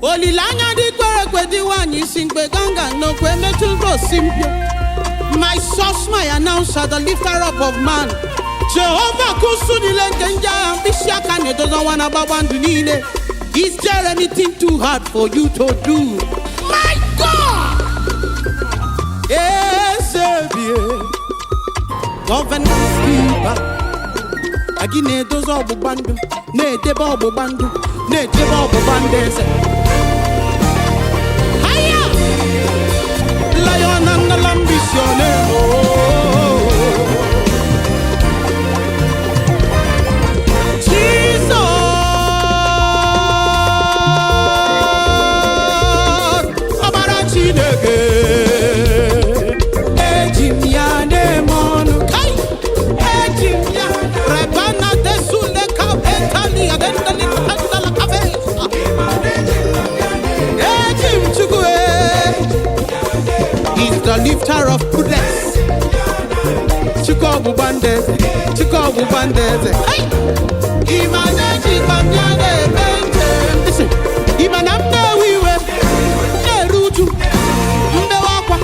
Olilanya di kwere kwedi wanyi singbe ganga no kwe metuzo simpio. My source, my announcer, the lifter up of man. Jehovah kusuni lengenja ambisha kane doesn't wanna babandunine. Is there anything too hard for you to do? My God! Yes, governance keeper. Agine dozo obu bandu, ne deba obu bandu, ne deba obu bandese. Haya! Lion and the l'ambitione. He's the lifter of Prudence. Chikobu bandeze, Chikobu bandeze. Hey! Imanaji banyane bente. Listen, imanamne wiwe, neruju, mbewakwa,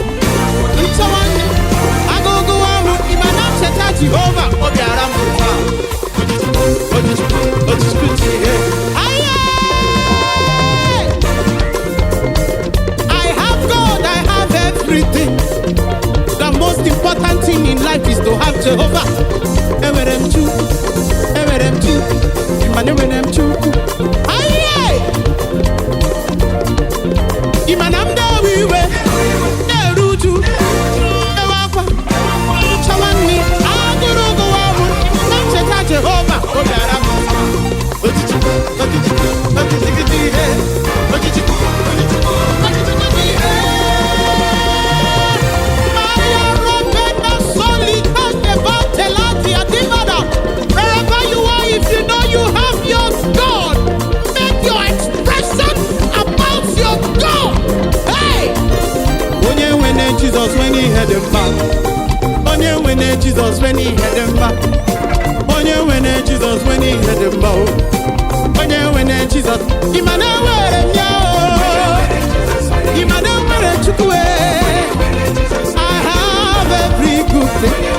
ntawani, agogo wamu, imanamsheta Jehovah, obiara mbufa. Ojiskuti, aye! I have God, I have everything. The most important thing in life is to have Jehovah. Ewerem chu, imanewerem chu. Aye! Imanamda wiwe, neruju, ewakwa, chawani, agurugu wawu, imanamsheta Jehovah. Obiara mbufa. Wherever you are, if you know you have your God, make your expression about your God. Hey! Onye Nwere Jesus when he had him back. Onye Nwere Jesus when he had him back. Onye Nwere Jesus when he had him back. Onye Nwere Jesus. Imane were mya. Imane were chukwe. I have every good thing.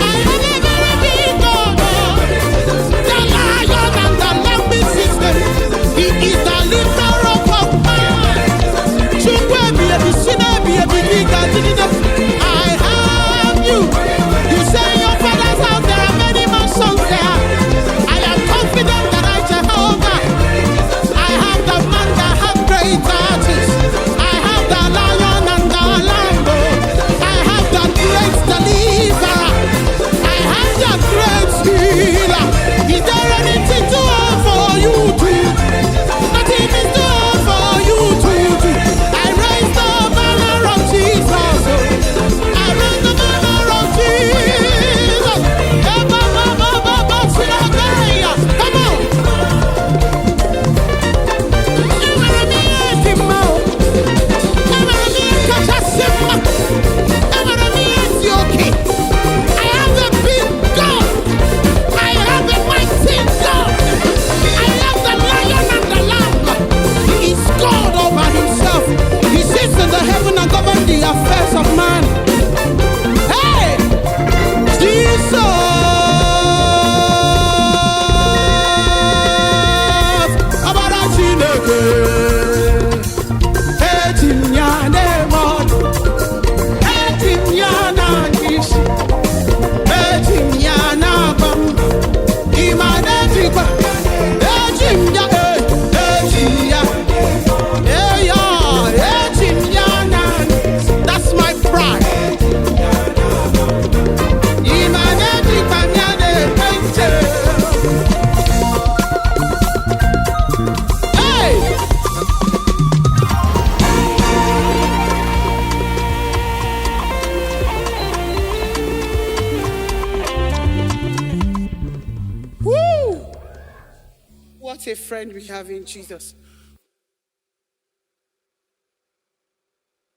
I What a friend we have in Jesus.